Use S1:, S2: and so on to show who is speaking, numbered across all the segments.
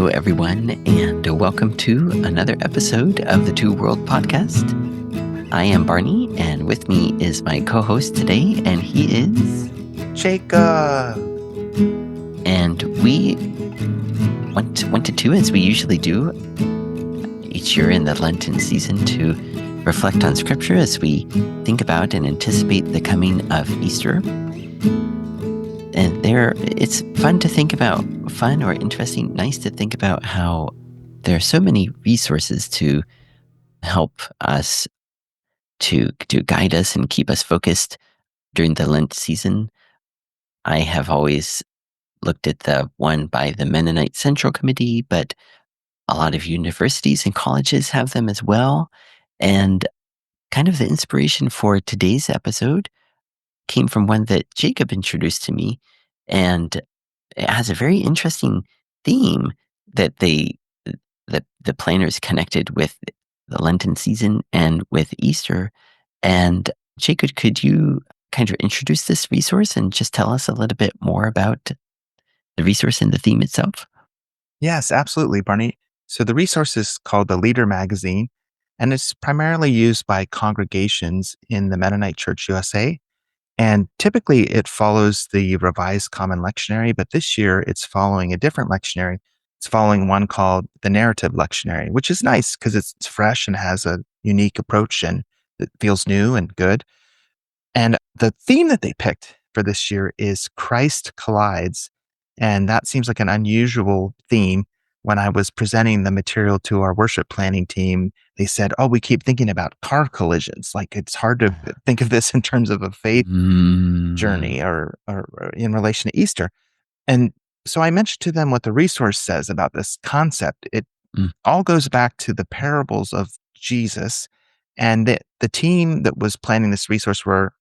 S1: Hello, everyone, and welcome to another episode of the Two World Podcast. I am Barney, and with me is my co-host today, and he is
S2: Jacob.
S1: And we wanted to, as we usually do each year in the Lenten season, to reflect on Scripture as we think about and anticipate the coming of Easter. And it's fun to think about, nice to think about how there are so many resources to help us, to guide us and keep us focused during the Lent season. I have always looked at the one by the Mennonite Central Committee, but a lot of universities and colleges have them as well. And kind of the inspiration for today's episode came from one that Jacob introduced to me, and it has a very interesting theme that the planners connected with the Lenten season and with Easter. And Jacob, could you kind of introduce this resource and just tell us a little bit more about the resource and the theme itself?
S2: Yes, absolutely, Barney. So the resource is called the Leader Magazine, and it's primarily used by congregations in the Mennonite Church USA. And typically it follows the Revised Common Lectionary, but this year it's following a different lectionary. It's following one called the Narrative Lectionary, which is nice because it's fresh and has a unique approach and it feels new and good. And the theme that they picked for this year is Christ Collides. And that seems like an unusual theme. When I was presenting the material to our worship planning team, they said, "Oh, we keep thinking about car collisions. Like it's hard to think of this in terms of a faith journey or in relation to Easter." And so I mentioned to them what the resource says about this concept. It all goes back to the parables of Jesus. And the team that was planning this resource were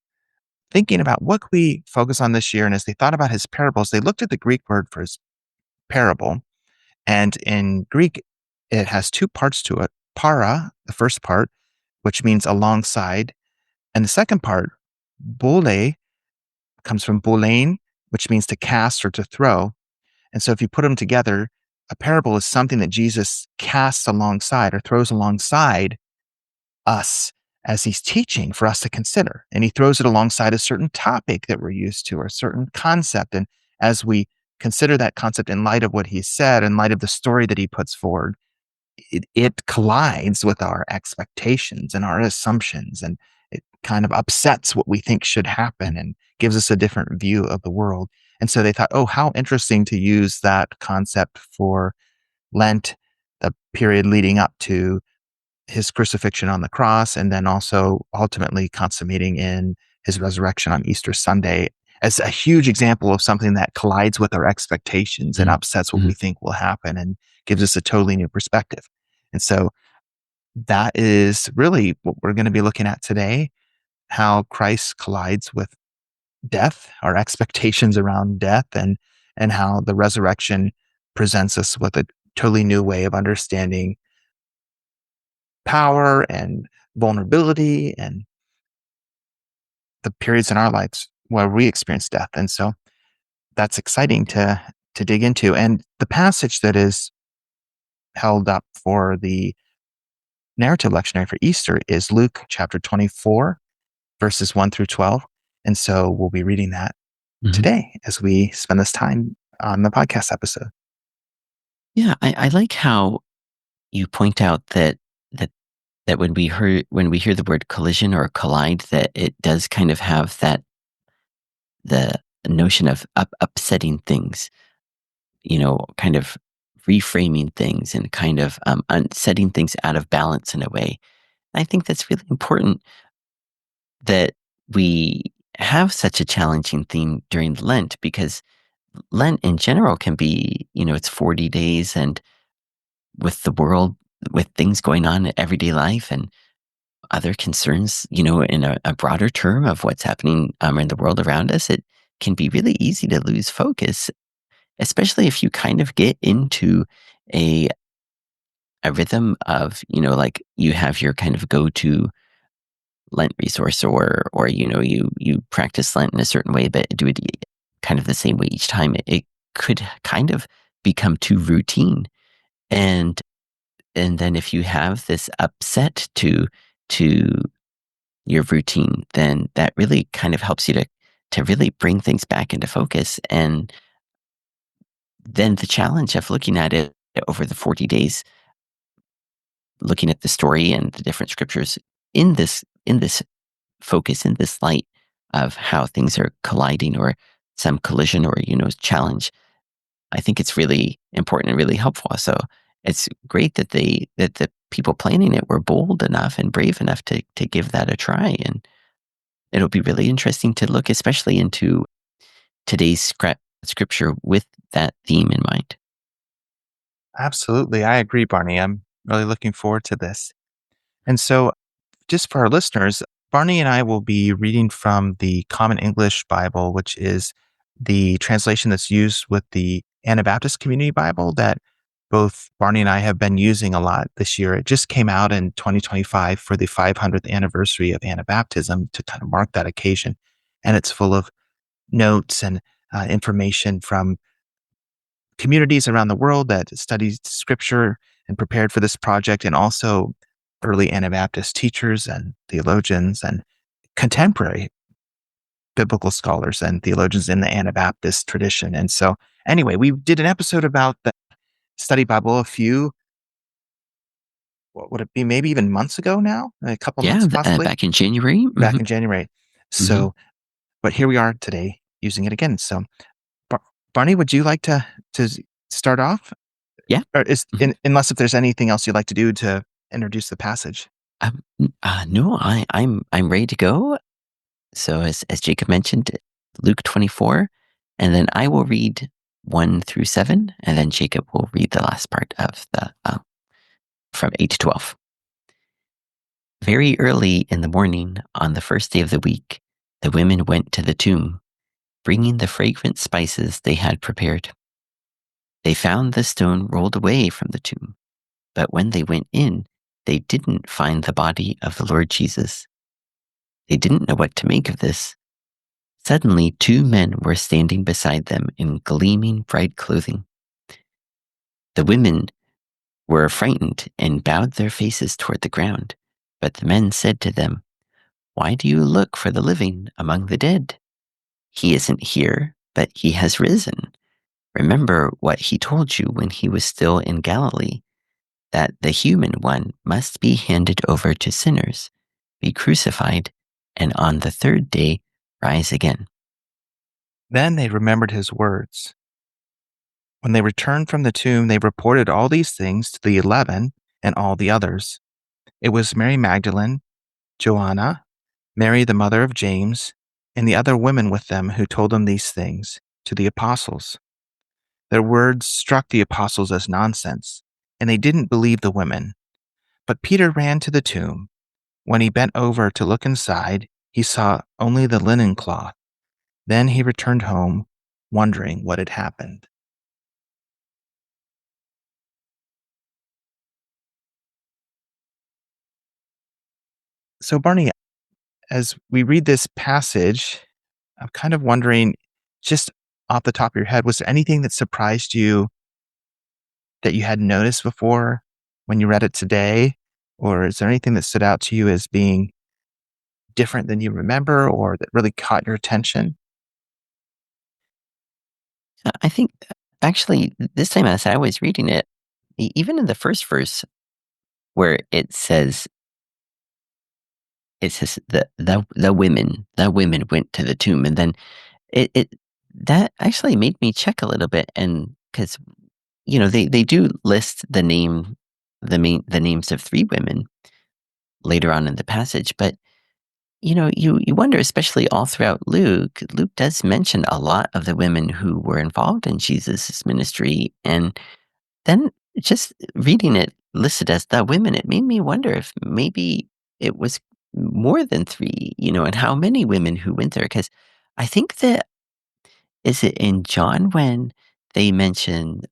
S2: thinking about what could we focus on this year. And as they thought about his parables, they looked at the Greek word for his parable. And in Greek, it has two parts to it. Para, the first part, which means alongside. And the second part, boule, comes from boulein, which means to cast or to throw. And so if you put them together, a parable is something that Jesus casts alongside or throws alongside us as he's teaching for us to consider. And he throws it alongside a certain topic that we're used to or a certain concept. And as we consider that concept in light of what he said, in light of the story that he puts forward, it collides with our expectations and our assumptions. And it kind of upsets what we think should happen and gives us a different view of the world. And so they thought, oh, how interesting to use that concept for Lent, the period leading up to his crucifixion on the cross, and then also ultimately consummating in his resurrection on Easter Sunday as a huge example of something that collides with our expectations and upsets what we think will happen and gives us a totally new perspective. And so that is really what we're going to be looking at today, how Christ collides with death, our expectations around death, and how the resurrection presents us with a totally new way of understanding power and vulnerability and the periods in our lives where we experience death. And so that's exciting to dig into. And the passage that is held up for the narrative lectionary for Easter is Luke chapter 24, verses 1 through 12. And so we'll be reading that today as we spend this time on the podcast episode.
S1: Yeah, I like how you point out that when we hear the word collision or collide, that it does kind of have the notion of upsetting things, kind of reframing things and kind of setting things out of balance in a way. I think that's really important that we have such a challenging theme during Lent, because Lent in general can be, it's 40 days, and with the world, with things going on in everyday life and other concerns, in a broader term of what's happening in the world around us, it can be really easy to lose focus, especially if you kind of get into a rhythm of, like you have your kind of go-to Lent resource, or you practice Lent in a certain way, but do it kind of the same way each time. It could kind of become too routine. And then if you have this upset to your routine, then that really kind of helps you to really bring things back into focus. And then the challenge of looking at it over the 40 days, looking at the story and the different scriptures in this focus, in this light of how things are colliding or some collision or challenge. I think it's really important and really helpful. So it's great that the people planning it were bold enough and brave enough to give that a try. And it'll be really interesting to look especially into today's scripture with that theme in mind.
S2: Absolutely. I agree, Barney. I'm really looking forward to this. And so, just for our listeners, Barney and I will be reading from the Common English Bible, which is the translation that's used with the Anabaptist Community Bible that both Barney and I have been using a lot this year. It just came out in 2025 for the 500th anniversary of Anabaptism to kind of mark that occasion. And it's full of notes and information from communities around the world that studied scripture and prepared for this project, and also early Anabaptist teachers and theologians and contemporary biblical scholars and theologians in the Anabaptist tradition. And so, anyway, we did an episode about the study Bible what would it be, maybe even months ago now, a couple
S1: Yeah,
S2: months possibly,
S1: back in January.
S2: back in January.
S1: Hmm.
S2: So, but here we are today using it again. So, Bar- Barney, would you like to start off?
S1: Yeah.
S2: Or
S1: Mhm.
S2: unless if there's anything else you'd like to do to introduce the passage.
S1: No, I'm ready to go. So as Jacob mentioned, Luke 24, and then I will read 1 through 7, and then Jacob will read the last part of the from 8 to 12. Very early in the morning, on the first day of the week, the women went to the tomb, bringing the fragrant spices they had prepared. They found the stone rolled away from the tomb, but when they went in, they didn't find the body of the Lord Jesus. They didn't know what to make of this. Suddenly, two men were standing beside them in gleaming bright clothing. The women were frightened and bowed their faces toward the ground. But the men said to them, "Why do you look for the living among the dead? He isn't here, but he has risen. Remember what he told you when he was still in Galilee, that the human one must be handed over to sinners, be crucified, and on the third day rise again."
S2: Then they remembered his words. When they returned from the tomb, they reported all these things to the 11 and all the others. It was Mary Magdalene, Joanna, Mary the mother of James, and the other women with them who told them these things to the apostles. Their words struck the apostles as nonsense, and they didn't believe the women. But Peter ran to the tomb. When he bent over to look inside, he saw only the linen cloth. Then he returned home, wondering what had happened. So, Barney, as we read this passage, I'm kind of wondering, just off the top of your head, was there anything that surprised you that you hadn't noticed before when you read it today? Or is there anything that stood out to you as being different than you remember or that really caught your attention?
S1: I think actually this time as I was reading it, even in the first verse where it says the women went to the tomb, and then it that actually made me check a little bit, and because they do list the names of three women later on in the passage, but you wonder, especially all throughout Luke does mention a lot of the women who were involved in Jesus' ministry, and then just reading it listed as the women, it made me wonder if maybe it was more than three, and how many women who went there. Because I think that, is it in John when they mention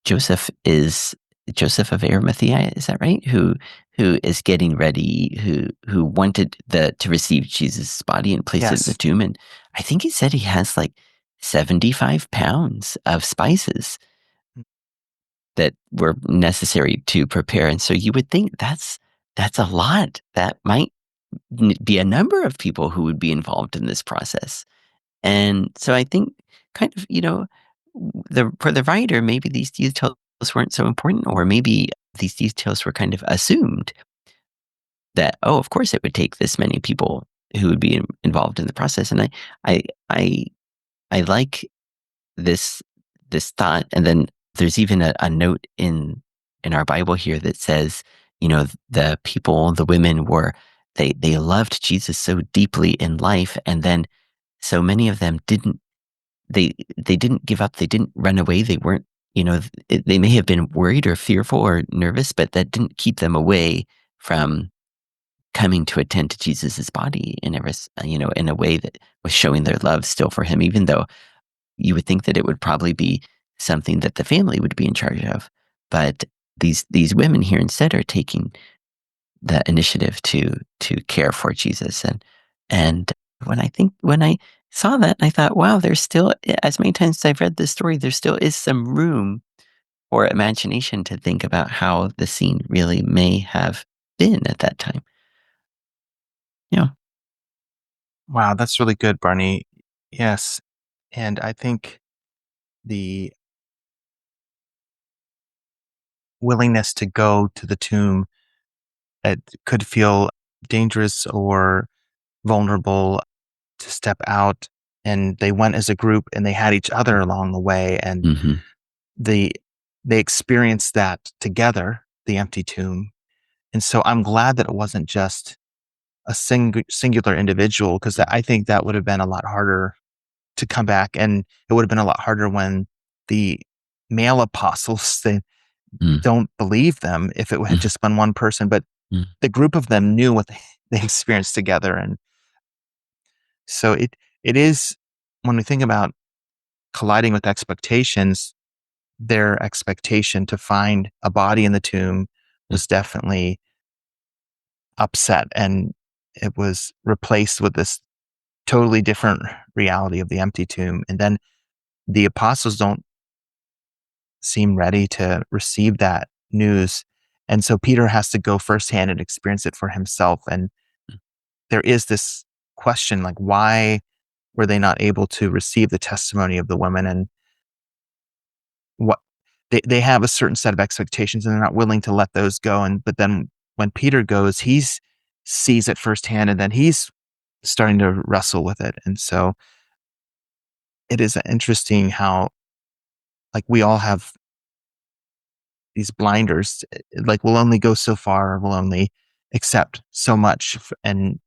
S1: Joseph is Joseph of Arimathea, is that right? Who is getting ready, who wanted to receive Jesus' body and place it in the
S2: Yes.
S1: tomb. And I think he said he has like 75 pounds of spices. that were necessary to prepare. And so you would think that's a lot. That might be a number of people who would be involved in this process. And so I think kind of, for the writer, maybe these details weren't so important, or maybe these details were kind of assumed that, oh, of course it would take this many people who would be involved in the process. And I, I, I like this, this thought. And then there's even a note in our Bible here that says, the people, the women they loved Jesus so deeply in life. And then so many of them they didn't give up. They didn't run away. They weren't, they may have been worried or fearful or nervous, but that didn't keep them away from coming to attend to Jesus's body in a way that was showing their love still for him, even though you would think that it would probably be something that the family would be in charge of. But these women here instead are taking the initiative to care for Jesus. And when I saw that, I thought, wow, there's still, as many times as I've read this story, there still is some room for imagination to think about how the scene really may have been at that time. Yeah.
S2: Wow, that's really good, Barney. Yes. And I think the willingness to go to the tomb, it could feel dangerous or vulnerable to step out. And they went as a group and they had each other along the way. And
S1: Hmm.
S2: the they experienced that together, the empty tomb. And so I'm glad that it wasn't just a singular individual, because I think that would have been a lot harder to come back, and it would have been a lot harder when the male apostles they don't believe them if it had just been one person, but the group of them knew what they experienced together. And so it is, when we think about colliding with expectations, their expectation to find a body in the tomb was definitely upset, and it was replaced with this totally different reality of the empty tomb. And then the apostles don't seem ready to receive that news. And so Peter has to go firsthand and experience it for himself. And there is this question, like, why were they not able to receive the testimony of the women? And what they have a certain set of expectations and they're not willing to let those go. And but then when Peter goes, sees it firsthand, and then he's starting to wrestle with it. And so it is interesting how, like, we all have these blinders, like, we'll only go so far, we'll only accept so much. And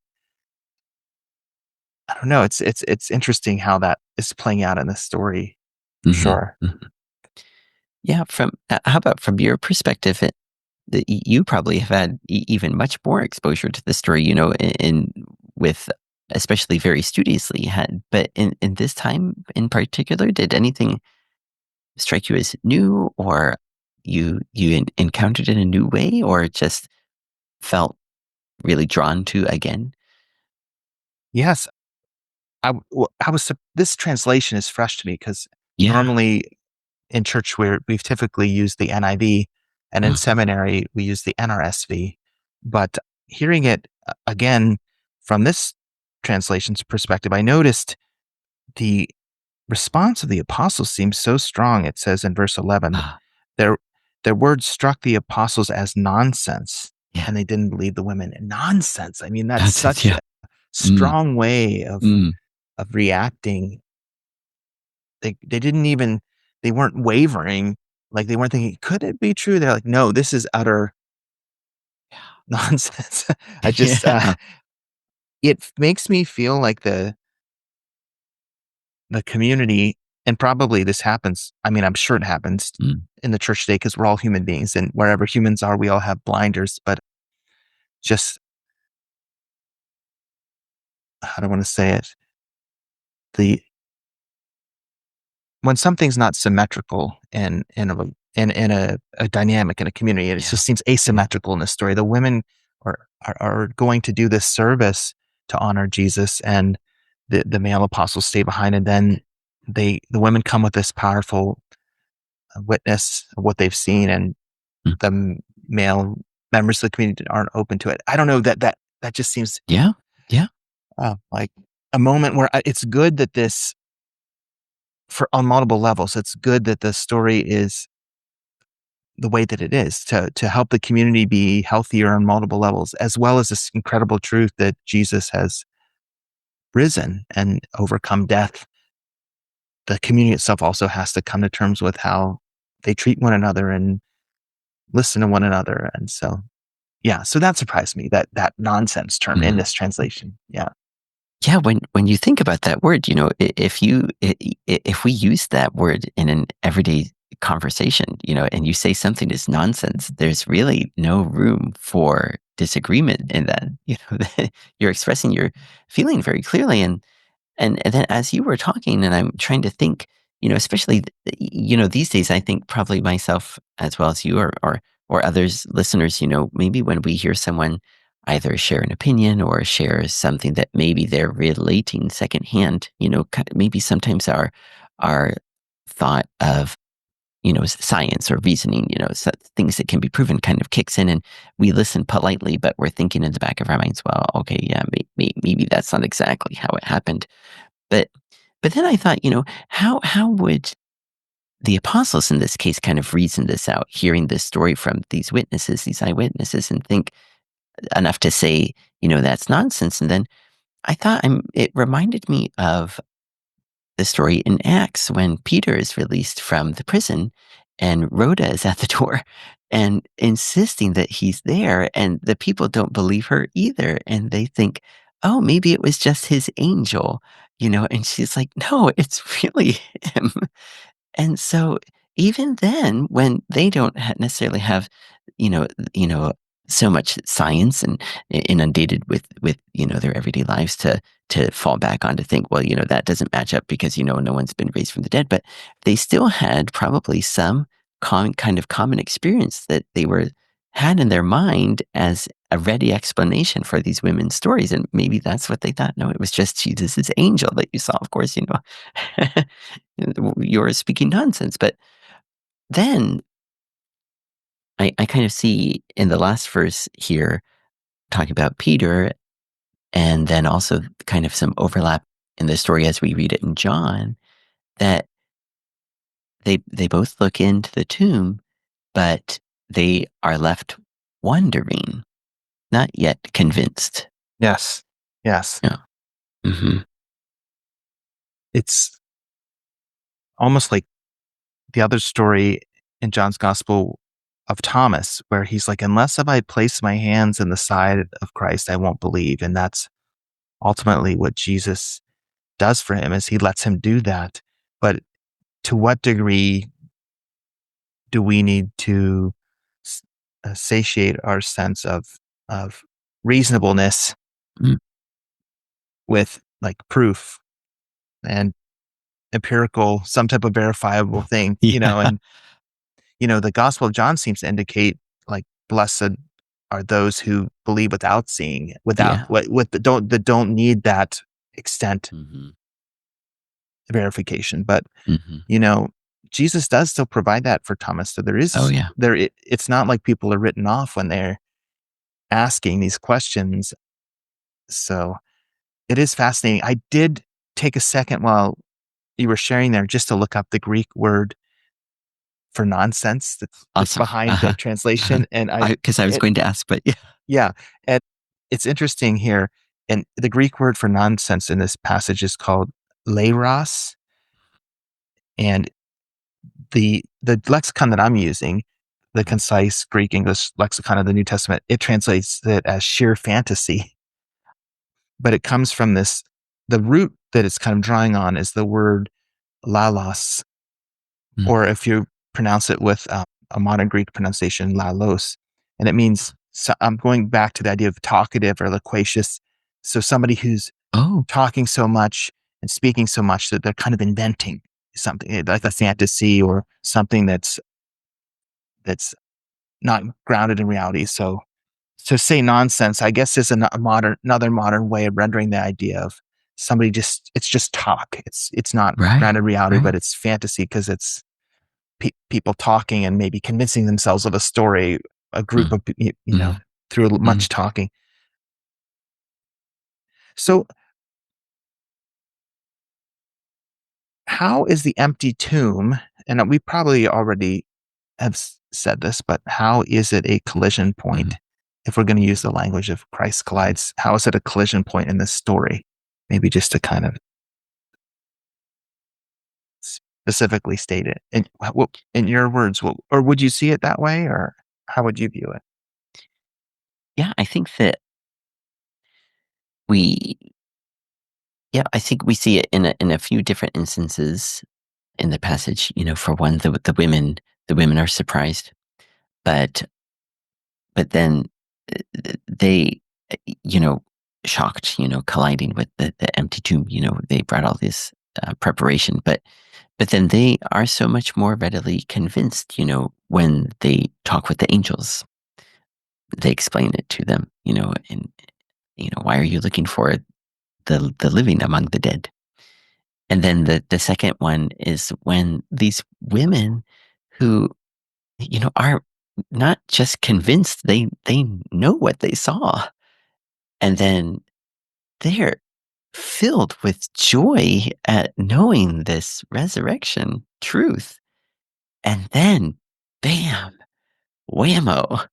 S2: I don't know, it's interesting how that is playing out in this story for
S1: Hmm.
S2: sure.
S1: Yeah. How about from your perspective? You probably have had even much more exposure to the story, with especially very studiously had. But in this time in particular, did anything strike you as new, or you encountered it in a new way, or just felt really drawn to again?
S2: Yes, I was this translation is fresh to me because
S1: Yeah.
S2: normally in church we've typically used the NIV, and in
S1: Uh-huh.
S2: seminary we use the NRSV. But hearing it again from this translation's perspective, I noticed the response of the apostles seems so strong. It says in verse 11,
S1: Ah,
S2: their their words struck the apostles as nonsense,
S1: yeah.
S2: and they didn't believe the women. Nonsense. I mean, that's
S1: That's it.
S2: such
S1: Yeah.
S2: a
S1: Mm,
S2: strong way
S1: mm.
S2: of reacting. They didn't even, they weren't wavering. Like, they weren't thinking, could it be true? They're like, no, this is utter nonsense. I just
S1: Yeah.
S2: it makes me feel like the community, and probably this happens. I mean, I'm sure it happens
S1: Mm,
S2: in the church today because we're all human beings, and wherever humans are, we all have blinders. But just, how do I want to say it? The When something's not symmetrical in a dynamic in a community, it
S1: yeah.
S2: just seems
S1: Yeah.
S2: asymmetrical in this story. The women are going to do this service to honor Jesus, and the male apostles stay behind, and then the women come with this powerful witness of what they've seen, and
S1: Mm.
S2: the male members of the community aren't open to it. I don't know, that just seems
S1: Yeah. Yeah.
S2: like a moment where it's good that this, for on multiple levels, it's good that the story is the way that it is to help the community be healthier on multiple levels, as well as this incredible truth that Jesus has risen and overcome death. The community itself also has to come to terms with how they treat one another and listen to one another. And so, yeah, so that surprised me, that nonsense term in
S1: Mhm.
S2: this translation. Yeah.
S1: Yeah, when you think about that word, if we use that word in an everyday conversation, and you say something is nonsense, there's really no room for disagreement in that. That you're expressing your feeling very clearly, and then as you were talking, and I'm trying to think, especially, these days, I think probably myself as well as you or others, listeners, maybe when we hear someone either share an opinion or share something that maybe they're relating secondhand, maybe sometimes our thought of, science or reasoning, things that can be proven kind of kicks in, and we listen politely, but we're thinking in the back of our minds, well, okay, yeah, maybe that's not exactly how it happened. But but then I thought, how would the apostles in this case kind of reason this out, hearing this story from these witnesses, these eyewitnesses, and think enough to say, that's nonsense? And then I thought it reminded me of the story in Acts when Peter is released from the prison and Rhoda is at the door and insisting that he's there, and the people don't believe her either. And they think, oh, maybe it was just his angel, and she's like, no, it's really him. And so even then, when they don't necessarily have, you know, you know, so much science and inundated with their everyday lives to fall back on to think, well, that doesn't match up because no one's been raised from the dead, but they still had probably some common experience that they were had in their mind as a ready explanation for these women's stories, and maybe that's what they thought. No, it was just Jesus's angel that you saw. Of course, you're speaking nonsense. But then I kind of see in the last verse here, talking about Peter, and then also kind of some overlap in the story as we read it in John, that they both look into the tomb, but they are left wondering, not yet convinced.
S2: Yes. Yes.
S1: Yeah. Hmm.
S2: It's almost like the other story in John's gospel of Thomas, where he's like, unless if I place my hands in the side of Christ, I won't believe. And that's ultimately what Jesus does for him, is he lets him do that. But to what degree do we need to satiate our sense of reasonableness
S1: Mm.
S2: with like proof and empirical, some type of verifiable thing,
S1: Yeah.
S2: and the Gospel of John seems to indicate like blessed are those who believe without seeing, without
S1: Yeah.
S2: what that don't need that extent
S1: Hmm.
S2: verification. But
S1: Hmm.
S2: you know, Jesus does still provide that for Thomas. So
S1: Oh yeah.
S2: it's not like people are written off when they're asking these questions. So it is fascinating. I did take a second while you were sharing there just to look up the Greek word for nonsense that's
S1: Awesome.
S2: behind the
S1: Uh-huh. Uh-huh.
S2: translation. And
S1: Because I was
S2: it,
S1: going to ask, but yeah.
S2: yeah, and it's interesting here. And the Greek word for nonsense in this passage is called leiros. And the lexicon that I'm using, the
S1: Mhm.
S2: concise Greek English lexicon of the New Testament, it translates it as sheer fantasy. But it comes from the root that it's kind of drawing on is the word lalos,
S1: Mm.
S2: or if you pronounce it with a modern Greek pronunciation, lalos. And it means, so I'm going back to the idea of talkative or loquacious. So somebody who's
S1: Oh,
S2: talking so much and speaking so much that they're kind of inventing something like a fantasy or something that's not grounded in reality. So to say nonsense, I guess, is another modern way of rendering the idea of somebody it's just talk. It's not
S1: right,
S2: grounded in reality, but
S1: right.
S2: it's fantasy because it's people talking and maybe convincing themselves of a story, a group
S1: mm,
S2: of,
S1: mm,
S2: through
S1: mm,
S2: much talking. So, how is the empty tomb, and we probably already have said this, but how is it a collision
S1: mm,
S2: point? If we're going to use the language of Christ
S1: mm.
S2: collides, how is it a collision point in this story? Maybe just to kind of specifically state it in your words, or would you see it that way, or how would you view it?
S1: Yeah, I think that we yeah, I think we see it in a few different instances in the passage. For one, the women are surprised, but then they, you know, shocked, colliding with the empty tomb. They brought all this preparation, but then they are so much more readily convinced. When they talk with the angels, they explain it to them. And why are you looking for the living among the dead? And then the second one is when these women who, are not just convinced, they know what they saw. And then they're filled with joy at knowing this resurrection truth. And then, bam, whammo,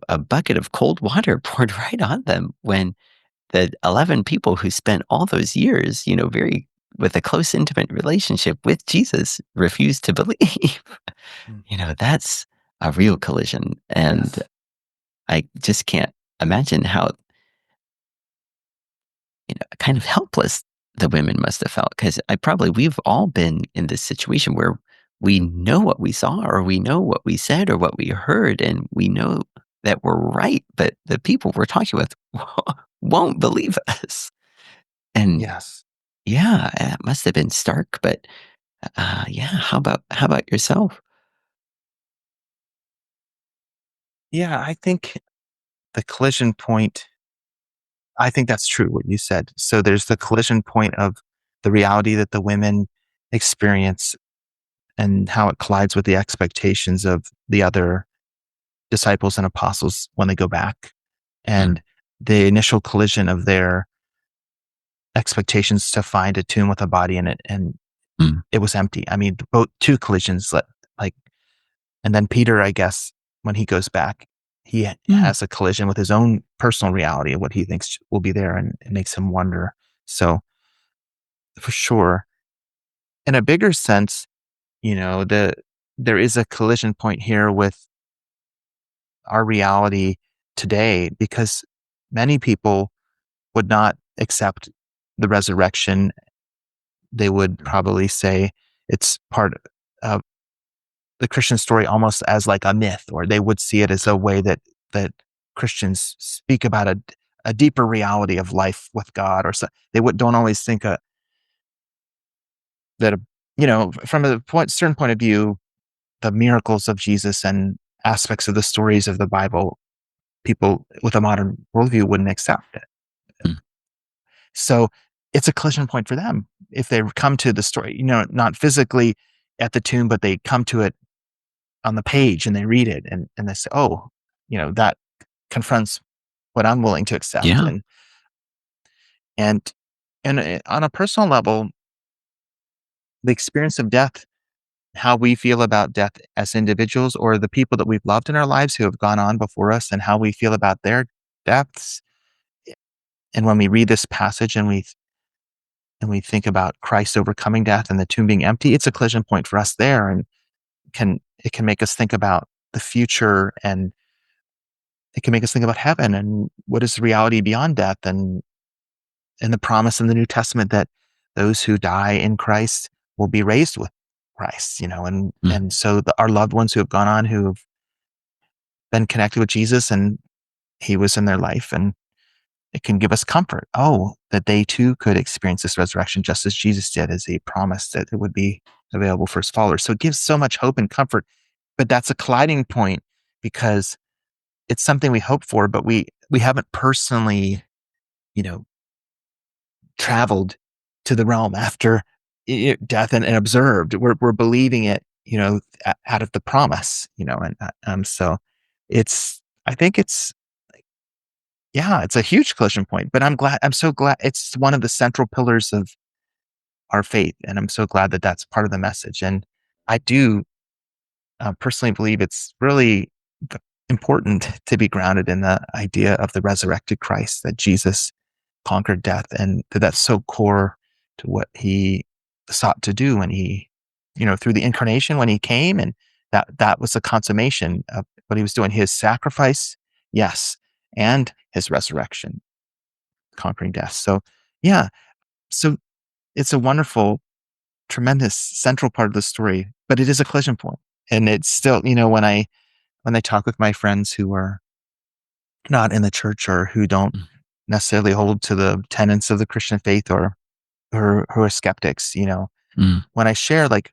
S1: a bucket of cold water poured right on them when the 11 people who spent all those years, very with a close, intimate relationship with Jesus refused to believe.
S2: Mm.
S1: That's a real collision. And
S2: Yes.
S1: I just can't imagine how, kind of helpless the women must have felt. Because we've all been in this situation where we know what we saw, or we know what we said, or what we heard, and we know that we're right, but the people we're talking with won't believe us. And
S2: Yes.
S1: yeah, it must have been stark, but yeah, how about yourself?
S2: Yeah, I think the collision point, I think that's true what you said. So there's the collision point of the reality that the women experience and how it collides with the expectations of the other disciples and apostles when they go back.
S1: Mm,
S2: And the initial collision of their expectations to find a tomb with a body in it, and
S1: mm,
S2: it was empty. I mean, both two collisions, like, and then Peter, I guess, when he goes back, he
S1: mm,
S2: has a collision with his own personal reality of what he thinks will be there, and it makes him wonder. So, for sure, in a bigger sense, there is a collision point here with our reality today, because many people would not accept the resurrection. They would probably say it's part of the Christian story almost as like a myth, or they would see it as a way that Christians speak about a deeper reality of life with God, or so they don't always think that from a certain point of view, the miracles of Jesus and aspects of the stories of the Bible, people with a modern worldview wouldn't accept it.
S1: mm,
S2: So it's a collision point for them if they come to the story, not physically at the tomb, but they come to it on the page and they read it, and they say, oh, that confronts what I'm willing to accept.
S1: yeah.
S2: And on a personal level, the experience of death, how we feel about death as individuals, or the people that we've loved in our lives who have gone on before us, and how we feel about their deaths. And when we read this passage and we think about Christ overcoming death and the tomb being empty, it's a collision point for us there, and it can make us think about the future, and it can make us think about heaven and what is the reality beyond death, and the promise in the New Testament that those who die in Christ will be raised with Christ, and
S1: Mm,
S2: so our loved ones who have gone on, who have been connected with Jesus, and he was in their life, and it can give us comfort. Oh, that they too could experience this resurrection just as Jesus did, as he promised that it would be available for his followers. So it gives so much hope and comfort. But that's a colliding point, because it's something we hope for, but we haven't personally, you know, traveled to the realm after death, and observed. We're believing it out of the promise, and so I think yeah, it's a huge collision point, but I'm so glad it's one of the central pillars of our faith. And I'm so glad that that's part of the message. And I do personally believe it's really important to be grounded in the idea of the resurrected Christ, that Jesus conquered death, and that's so core to what he sought to do when he, through the incarnation, when he came, and that was the consummation of what he was doing. His sacrifice, yes, and his resurrection, conquering death. So, yeah, so it's a wonderful, tremendous central part of the story, but it is a collision point. And it's still, when I talk with my friends who are not in the church or who don't
S1: Mm,
S2: necessarily hold to the tenets of the Christian faith, or who are skeptics,
S1: mm,
S2: when I share, like,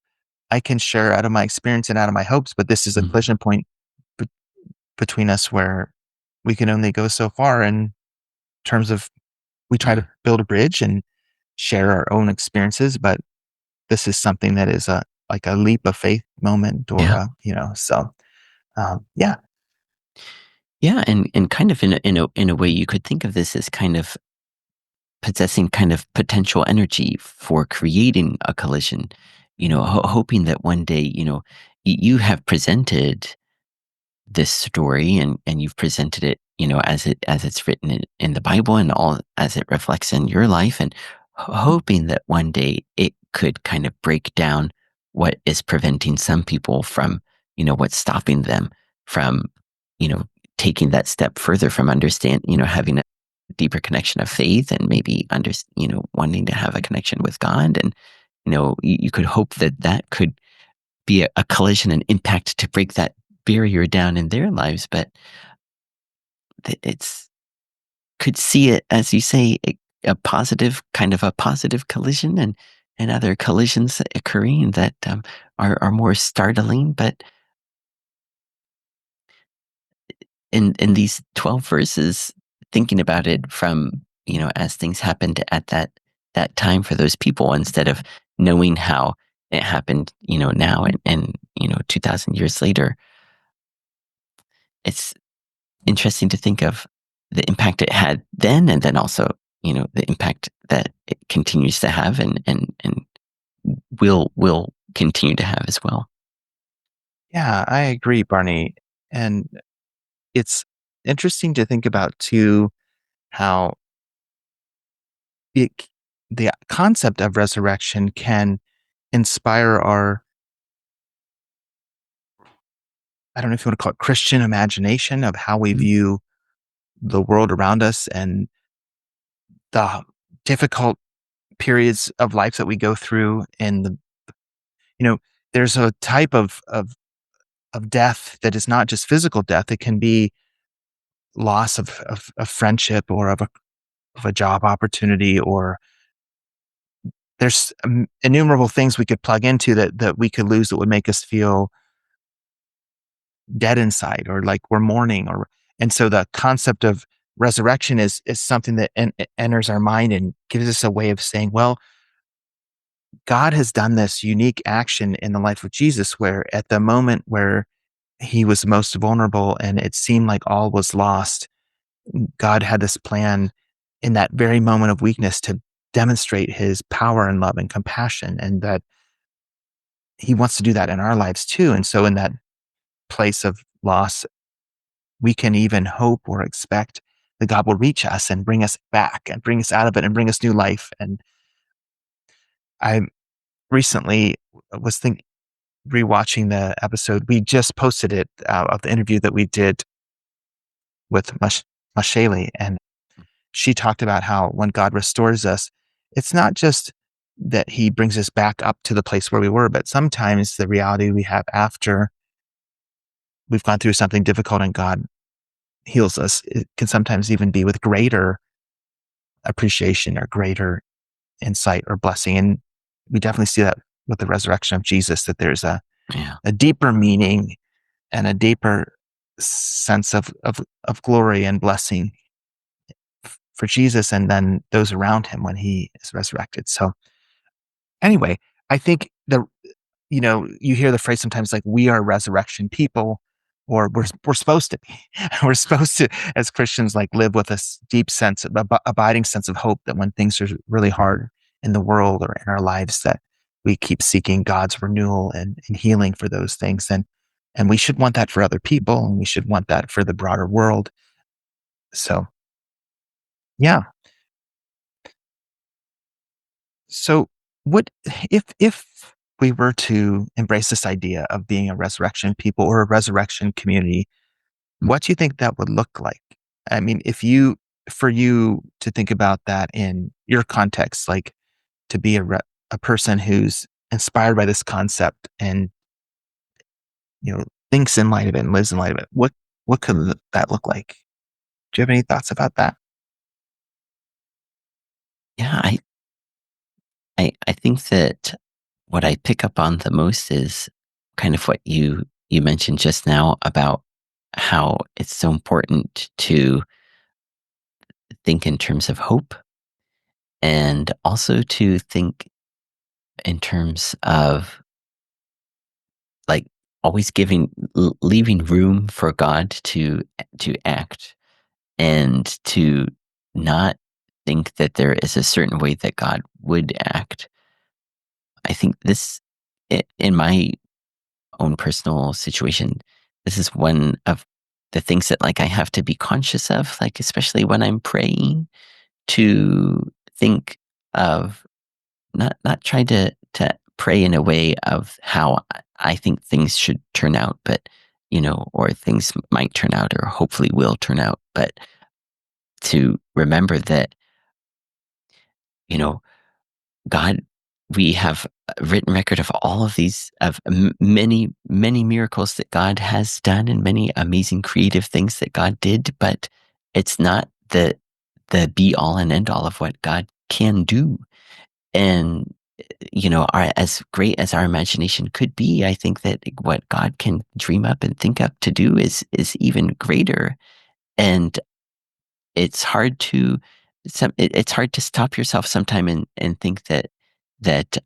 S2: I can share out of my experience and out of my hopes, but this is a
S1: mm,
S2: collision point be- between us where we can only go so far in terms of we try
S1: yeah.
S2: to build a bridge and share our own experiences, but this is something that is a like a leap of faith moment, or
S1: Yeah.
S2: so yeah.
S1: Yeah, and kind of in a way you could think of this as kind of possessing kind of potential energy for creating a collision, hoping that one day, you have presented this story, and you've presented it, as it's written in the Bible, and all as it reflects in your life, and hoping that one day it could kind of break down what is preventing some people from, what's stopping them from, you know taking that step further, from having a deeper connection of faith, and maybe wanting to have a connection with God. And you could hope that that could be a collision and impact to break that barrier down in their lives. But it's could see it, as you say, a positive, kind of a positive collision, and other collisions occurring that are more startling. But in these 12 verses, thinking about it from, as things happened at that time for those people, instead of knowing how it happened, now, and 2,000 years later, it's interesting to think of the impact it had then, and then also, the impact that it continues to have, and will continue to have as well.
S2: Yeah, I agree, Barney. And it's interesting to think about too how it the concept of resurrection can inspire our, I don't know if you want to call it, Christian imagination of how we
S1: Mm,
S2: view the world around us, and the difficult periods of life that we go through. And you know there's a type of death that is not just physical death. It can be loss of friendship, or of a job opportunity, or there's innumerable things we could plug into that we could lose, that would make us feel dead inside, or like we're mourning. Or and so the concept of resurrection is something that enters our mind and gives us a way of saying, well, God has done this unique action in the life of Jesus, where at the moment where he was most vulnerable and it seemed like all was lost, God had this plan in that very moment of weakness to demonstrate his power and love and compassion, and that he wants to do that in our lives too. And so in that place of loss, we can even hope or expect that God will reach us and bring us back and bring us out of it and bring us new life. And I recently was rewatching the episode. We just posted it, of the interview that we did with Mashayli, and she talked about how when God restores us, it's not just that he brings us back up to the place where we were, but sometimes the reality we have after we've gone through something difficult and God heals us, it can sometimes even be with greater appreciation or greater insight or blessing. And we definitely see that with the resurrection of Jesus, that there's
S1: yeah.
S2: a deeper meaning and a deeper sense of glory and blessing for Jesus, and then those around him when he is resurrected. So anyway, I think you hear the phrase sometimes like we are resurrection people, or we're supposed to be. We're supposed to, as Christians, like live with a deep sense of abiding sense of hope that when things are really hard in the world or in our lives, that we keep seeking God's renewal and healing for those things. And we should want that for other people, and we should want that for the broader world. So yeah. So what if we were to embrace this idea of being a resurrection people or a resurrection community, what do you think that would look like? I mean, if you for you to think about that in your context, like to be a person who's inspired by this concept and thinks in light of it and lives in light of it, what could that look like? Do you have any thoughts about that?
S1: Yeah, I think that what I pick up on the most is kind of what you mentioned just now about how it's so important to think in terms of hope and also to think in terms of like always leaving room for God to act and to not think that there is a certain way that God would act. I think in my own personal situation, this is one of the things that like I have to be conscious of, like especially when I'm praying, to think of not try to pray in a way of how I think things should turn out, but or things might turn out or hopefully will turn out, but to remember that, you know, God, we have a written record of all of these, of many, many miracles that God has done and many amazing creative things that God did, but it's not the be all and end all of what God can do. And, as great as our imagination could be, I think that what God can dream up and think up to do is even greater. And it's hard to it's hard to stop yourself sometime and think that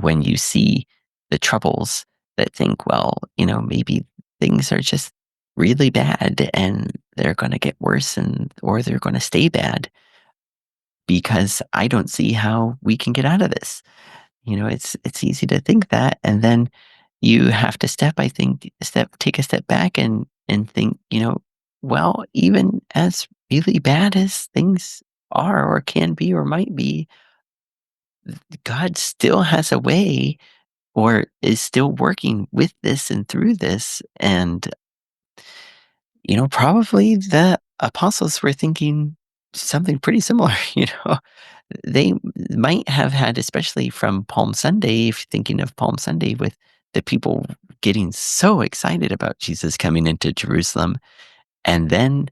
S1: when you see the troubles, that think, well, maybe things are just really bad and they're going to get worse, and or they're going to stay bad because I don't see how we can get out of this. It's easy to think that, and then you have to take a step back and think, well, even as really bad as things are or can be or might be, God still has a way or is still working with this and through this. And, probably the apostles were thinking something pretty similar. They might have had, especially from Palm Sunday, if you're thinking of Palm Sunday, with the people getting so excited about Jesus coming into Jerusalem. And then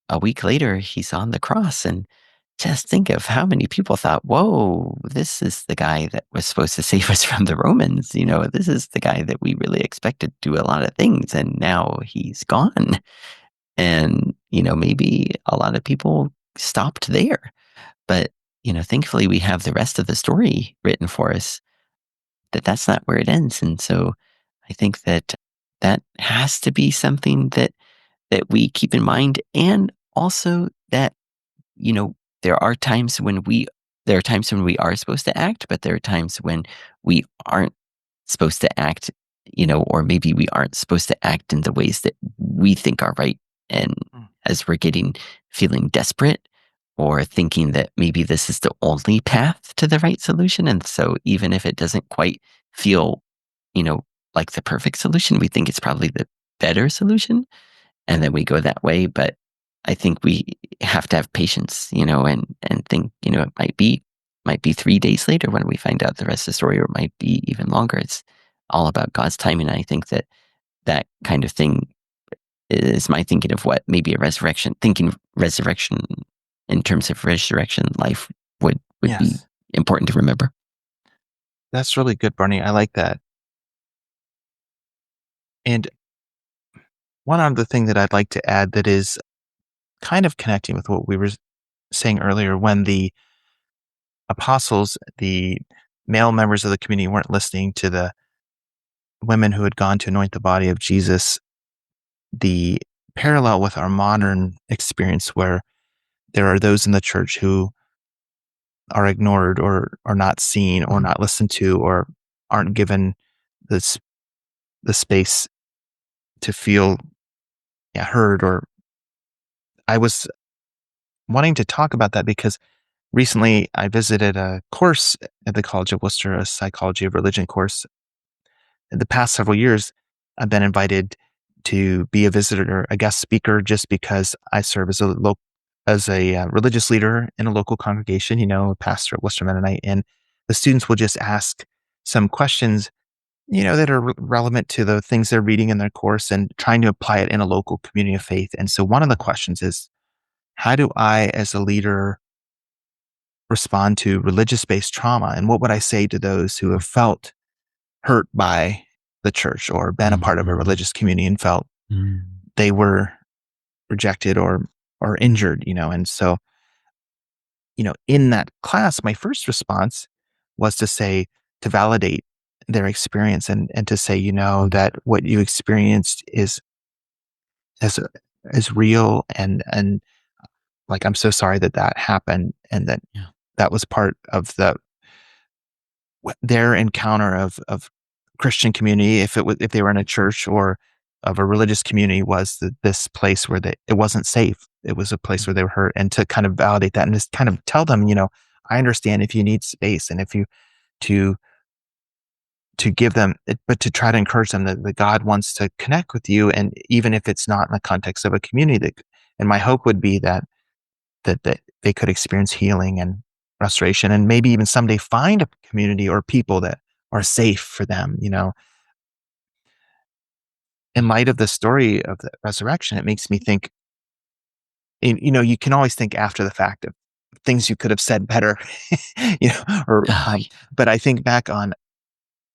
S1: a week later, he's on the cross. And just think of how many people thought, whoa, this is the guy that was supposed to save us from the Romans. This is the guy that we really expected to do a lot of things. And now he's gone. And, maybe a lot of people stopped there. But, thankfully we have the rest of the story written for us, that that's not where it ends. And so I think that that has to be something that we keep in mind. And also that, you know, there are times when we are supposed to act, but there are times when we aren't supposed to act, or maybe we aren't supposed to act in the ways that we think are right. And
S2: Mm.
S1: as we're feeling desperate or thinking that maybe this is the only path to the right solution. And so even if it doesn't quite feel, you know, like the perfect solution, we think it's probably the better solution. And then we go that way. But I think we have to have patience, and think, it might be 3 days later when we find out the rest of the story, or it might be even longer. It's all about God's timing. And I think that kind of thing is my thinking of what maybe thinking resurrection in terms of resurrection life would be
S2: Yes.
S1: important to remember.
S2: That's really good, Barney. I like that. And one other thing that I'd like to add that is kind of connecting with what we were saying earlier, when the apostles, the male members of the community weren't listening to the women who had gone to anoint the body of Jesus, the parallel with our modern experience where there are those in the church who are ignored or are not seen or not listened to or aren't given this the space to feel, yeah, heard. Or I was wanting to talk about that because recently I visited a course at the College of Worcester, a psychology of religion course. In the past several years, I've been invited to be a visitor, a guest speaker, just because I serve as a religious leader in a local congregation, a pastor at Worcester Mennonite, and the students will just ask some questions, that are relevant to the things they're reading in their course and trying to apply it in a local community of faith. And so one of the questions is, how do I, as a leader, respond to religious based trauma? And what would I say to those who have felt hurt by the church or been a part of a
S1: Mhm.
S2: religious community and felt
S1: Mm.
S2: they were rejected or injured, and so, in that class, my first response was to say, to validate their experience and to say, that what you experienced is is real and like, I'm so sorry that that happened and that
S1: Yeah.
S2: that was part of their encounter of Christian community, if they were in a church or of a religious community, was this place where it wasn't safe. It was a place where they were hurt, and to kind of validate that and just kind of tell them, I understand if you need space and if you to to give them, but to try to encourage them that God wants to connect with you, and even if it's not in the context of a community, and my hope would be that they could experience healing and restoration and maybe even someday find a community or people that are safe for them. In light of the story of the resurrection, it makes me think, you can always think after the fact of things you could have said better,
S1: Oh,
S2: but I think back on,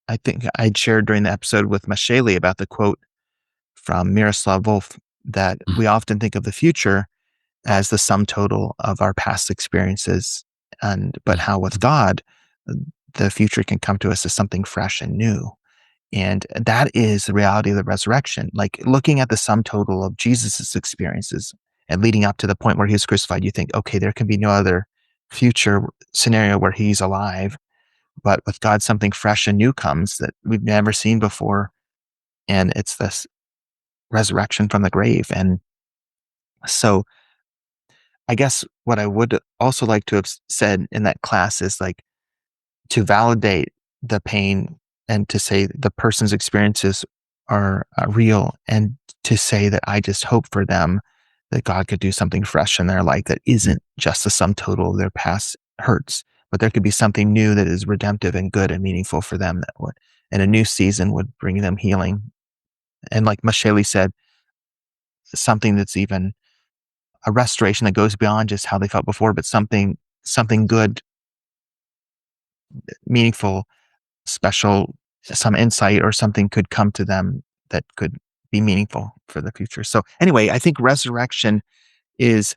S2: I think I'd shared during the episode with Mashayli about the quote from Miroslav Volf that
S1: mm,
S2: we often think of the future as the sum total of our past experiences. But
S1: yeah.
S2: how with God, the future can come to us as something fresh and new. And that is the reality of the resurrection. Like looking at the sum total of Jesus's experiences and leading up to the point where he was crucified, you think, okay, there can be no other future scenario where he's alive. But with God, something fresh and new comes that we've never seen before. And it's this resurrection from the grave. And so I guess what I would also like to have said in that class is like to validate the pain and to say the person's experiences are real, and to say that I just hope for them that God could do something fresh in their life that isn't just the sum total of their past hurts, but there could be something new that is redemptive and good and meaningful for them that would, in a new season, would bring them healing. And like Mashayli said, something that's even a restoration that goes beyond just how they felt before, but something good, meaningful, special, some insight or something could come to them that could be meaningful for the future. So anyway, I think resurrection is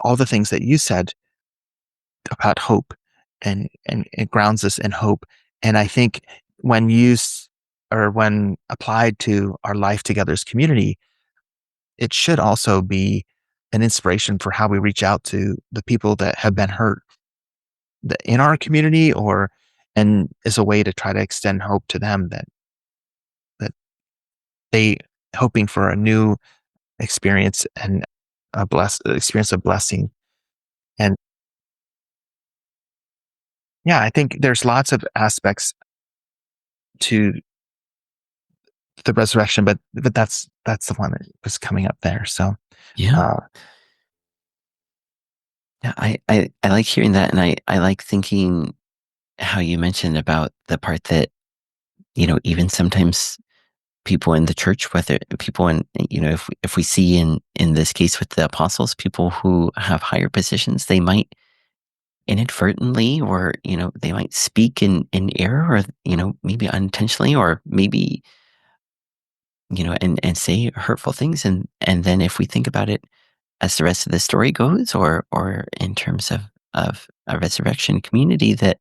S2: all the things that you said about hope, and it grounds us in hope. And I think when used or when applied to our life together as community, it should also be an inspiration for how we reach out to the people that have been hurt in our community, and as a way to try to extend hope to them that they hoping for a new experience and experience of blessing. And yeah, I think there's lots of aspects to the resurrection, but that's the one that was coming up there. So
S1: Yeah.
S2: uh,
S1: Yeah. I like hearing that. And I like thinking how you mentioned about the part that, even sometimes people in the church, whether people in, if we see in this case with the apostles, people who have higher positions, they might inadvertently, or, they might speak in error, or, maybe unintentionally, or maybe, and say hurtful things. And then if we think about it as the rest of the story goes, or in terms of a resurrection community, that,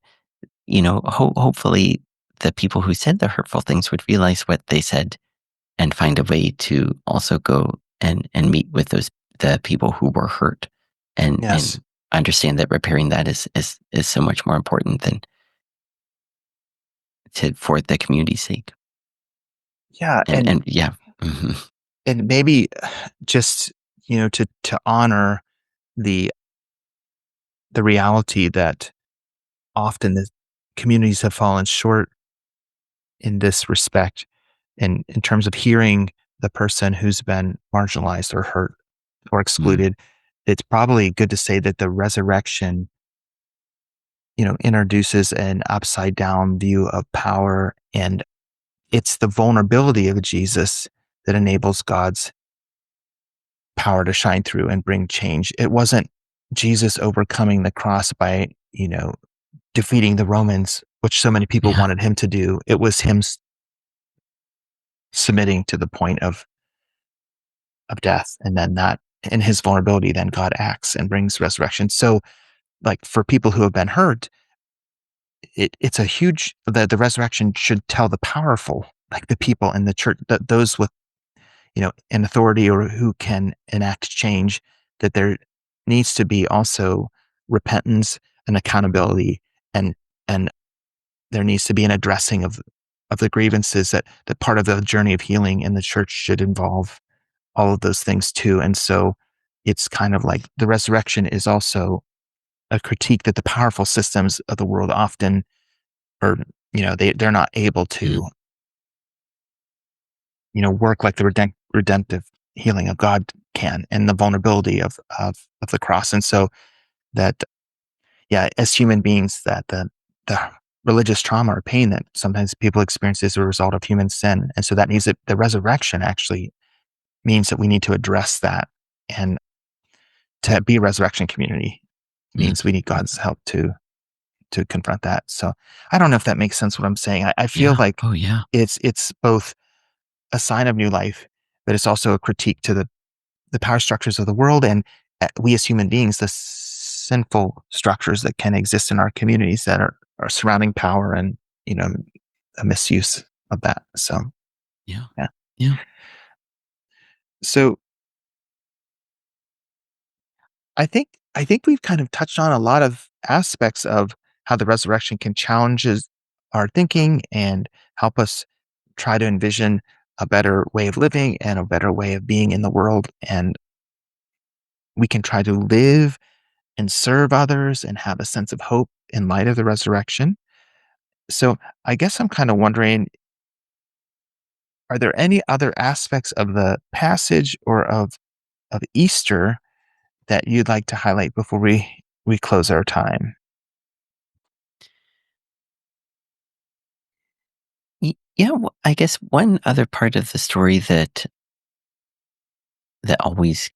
S1: hopefully the people who said the hurtful things would realize what they said and find a way to also go and meet with the people who were hurt and
S2: Yes.
S1: understand that repairing that is so much more important than for the community's sake.
S2: Yeah,
S1: And yeah. Hmm.
S2: and maybe just, to honor the reality that often the communities have fallen short in this respect, in terms of hearing the person who's been marginalized or hurt or
S1: Mm,
S2: excluded. It's probably good to say that the resurrection, introduces an upside down view of power, and it's the vulnerability of Jesus that enables God's power to shine through and bring change. It wasn't Jesus overcoming the cross by, defeating the Romans, which so many people
S1: yeah.
S2: wanted him to do. It was him submitting to the point of death, and then that in his vulnerability, then God acts and brings resurrection. So, like, for people who have been hurt, it's a huge the resurrection should tell the powerful, like the people in the church, that those with, in authority or who can enact change, that there needs to be also repentance and accountability, and and there needs to be an addressing of the grievances, that part of the journey of healing in the church should involve all of those things too. And so it's kind of like the resurrection is also a critique that the powerful systems of the world often are, they're not able to,
S1: Mm,
S2: work like the redemptive healing of God can, and the vulnerability of the cross. And so that, yeah, as human beings, that the religious trauma or pain that sometimes people experience is a result of human sin. And so that means that the resurrection actually means that we need to address that. And to be a resurrection community
S1: mm,
S2: means we need God's help to confront that. So I don't know if that makes sense what I'm saying. I feel
S1: yeah.
S2: like
S1: Oh, yeah.
S2: it's both a sign of new life, but it's also a critique to the power structures of the world, and we as human beings, the sinful structures that can exist in our communities that are surrounding power, and, a misuse of that. So
S1: Yeah.
S2: yeah.
S1: Yeah.
S2: So I think we've kind of touched on a lot of aspects of how the resurrection can challenges our thinking and help us try to envision a better way of living and a better way of being in the world. And we can try to live and serve others and have a sense of hope in light of the resurrection. So I guess I'm kind of wondering, are there any other aspects of the passage or of Easter that you'd like to highlight before we close our time?
S1: Yeah. Well, I guess one other part of the story that always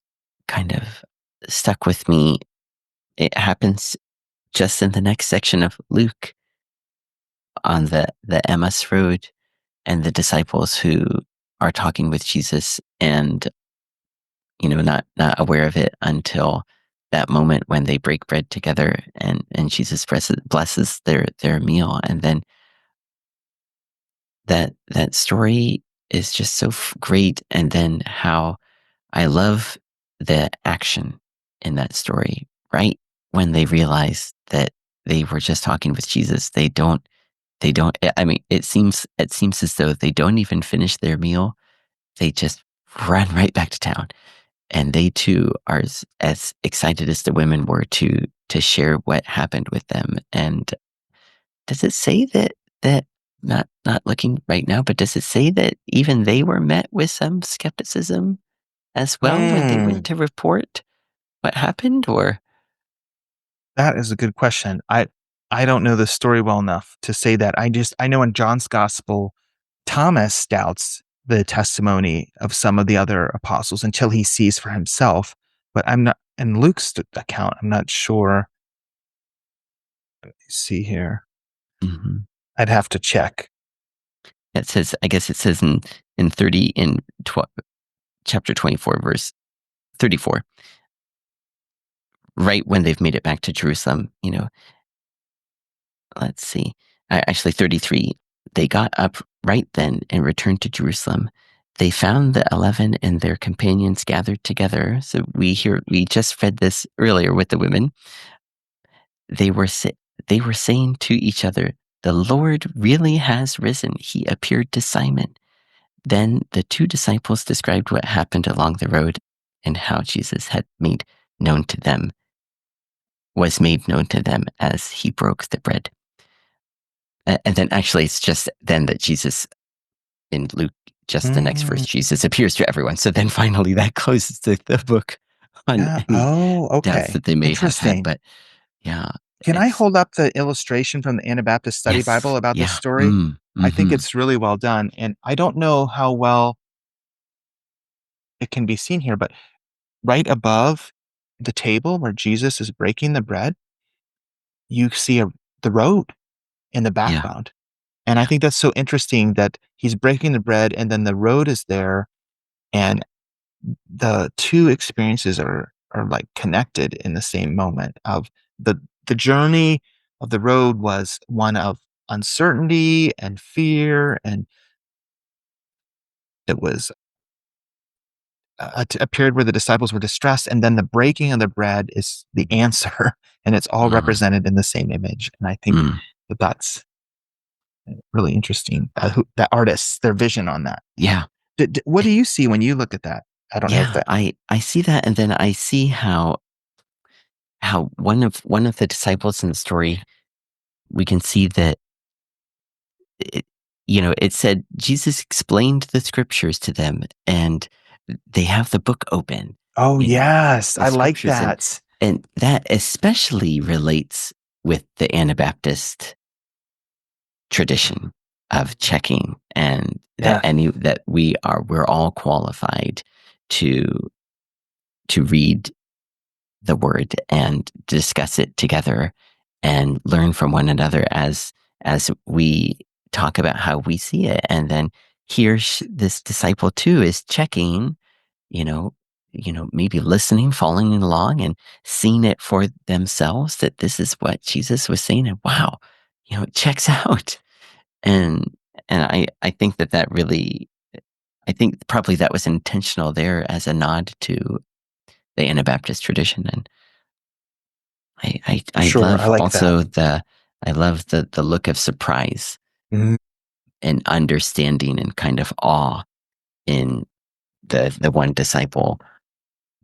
S1: kind of stuck with me, it happens just in the next section of Luke on the Emmaus Road, and the disciples who are talking with Jesus and not aware of it until that moment when they break bread together and Jesus blesses their meal. And then that story is just so great. And then how I love the action in that story, right? When they realize that they were just talking with Jesus, they don't, I mean, it seems as though they don't even finish their meal. They just run right back to town. And they too are as excited as the women were to share what happened with them. And does it say that not looking right now, but does it say that even they were met with some skepticism as well when they went
S2: Mm,
S1: to report what happened? Or
S2: that is a good question. I don't know the story well enough to say that. I know in John's gospel, Thomas doubts the testimony of some of the other apostles until he sees for himself. But I'm not in Luke's account. I'm not sure. See here.
S1: Mhm.
S2: I'd have to check.
S1: It says, I guess it says in 30 in chapter 24 verse 34, right when they've made it back to Jerusalem. Let's see. actually 33. They got up right then and returned to Jerusalem. They found the 11 and their companions gathered together. So we just read this earlier with the women. They were saying to each other, "The Lord really has risen. He appeared to Simon." Then the two disciples described what happened along the road and how Jesus was made known to them as he broke the bread. And then actually it's just then that Jesus, in Luke, just the next verse, Jesus appears to everyone. So then finally that closes the book on
S2: Yeah.
S1: any
S2: Oh,
S1: doubts
S2: okay.
S1: that they may have had.
S2: Interesting.
S1: But yeah,
S2: Can I
S1: it's,
S2: hold up the illustration from the Anabaptist Study Bible
S1: yes,
S2: about this
S1: yeah.
S2: story? I think
S1: Mm-hmm.
S2: it's really well done. And I don't know how well it can be seen here, but right above the table where Jesus is breaking the bread, you see the road in the
S1: Yeah,
S2: background. And I
S1: yeah.
S2: think that's so interesting that he's breaking the bread and then the road is there. And the two experiences are like connected in the same moment of the journey of the road was one of uncertainty and fear, and it was a period where the disciples were distressed, and then the breaking of the bread is the answer, and it's all
S1: Mm,
S2: represented in the same image. And I think
S1: mm,
S2: that's really interesting. The artists, their vision on that.
S1: yeah.
S2: What do you see when you look at that? I don't know if
S1: Yeah,
S2: that.
S1: I see that, and then I see how one of the disciples in the story, we can see that it, it said Jesus explained the scriptures to them, and they have the book open,
S2: Oh
S1: you know,
S2: yes,
S1: the
S2: I like
S1: scriptures,
S2: that.
S1: and that especially relates with the Anabaptist tradition of checking, and
S2: Yeah.
S1: that we're all qualified to read the word and discuss it together and learn from one another as we talk about how we see it. And then here this disciple too is checking, you know maybe listening, following along, and seeing it for themselves, that this is what Jesus was saying, and wow, it checks out. And I think that really, I think probably that was intentional there as a nod to the Anabaptist tradition. And I
S2: Sure, I
S1: love
S2: like that.
S1: also I love the look of surprise
S2: Mhm.
S1: and understanding and kind of awe in the one disciple.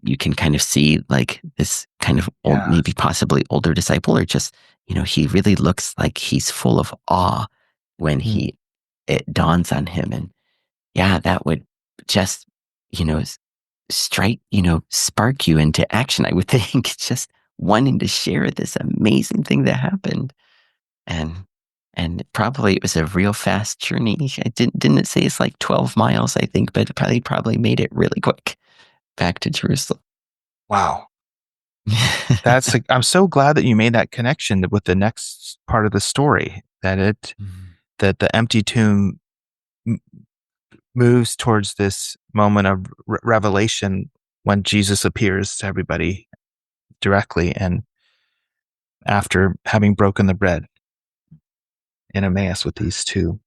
S1: You can kind of see like this kind of old,
S2: Yeah.
S1: maybe possibly older disciple, or just, he really looks like he's full of awe when
S2: Mhm.
S1: it dawns on him. And yeah, that would just, you know, spark you into action, I would think, just wanting to share this amazing thing that happened. And probably it was a real fast journey. I didn't it say it's like 12 miles, I think, but it probably made it really quick back to Jerusalem.
S2: Wow. I'm so glad that you made that connection with the next part of the story,
S1: Mhm.
S2: that the empty tomb m moves towards this moment of revelation when Jesus appears to everybody directly and after having broken the bread in Emmaus with these two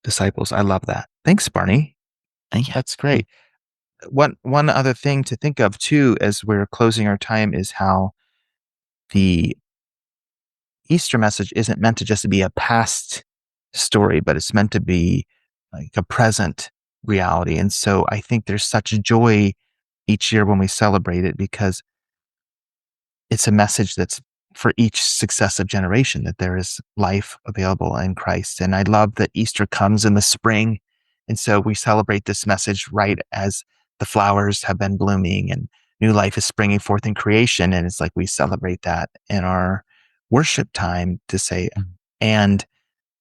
S2: disciples. I love that. Thanks, Barney.
S1: Yeah.
S2: That's great. One other thing to think of too as we're closing our time is how the Easter message isn't meant to just be a past story, but it's meant to be like a present reality. And so I think there's such joy each year when we celebrate it because it's a message that's for each successive generation that there is life available in Christ. And I love that Easter comes in the spring. And so we celebrate this message right as the flowers have been blooming and new life is springing forth in creation. And it's like we celebrate that in our worship time to say,
S1: Mhm.
S2: and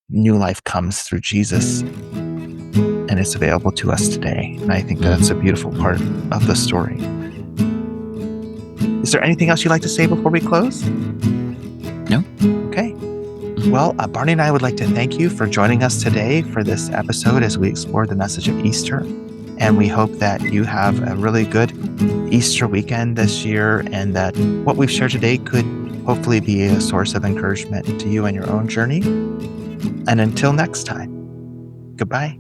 S2: new life comes through Jesus and it's available to us today. And I think that's a beautiful part of the story. Is there anything else you'd like to say before we close?
S1: No?
S2: Okay.
S1: Mhm.
S2: Well, Barney and I would like to thank you for joining us today for this episode as we explore the message of Easter. And we hope that you have a really good Easter weekend this year and that what we've shared today could hopefully be a source of encouragement to you in your own journey. And until next time, goodbye.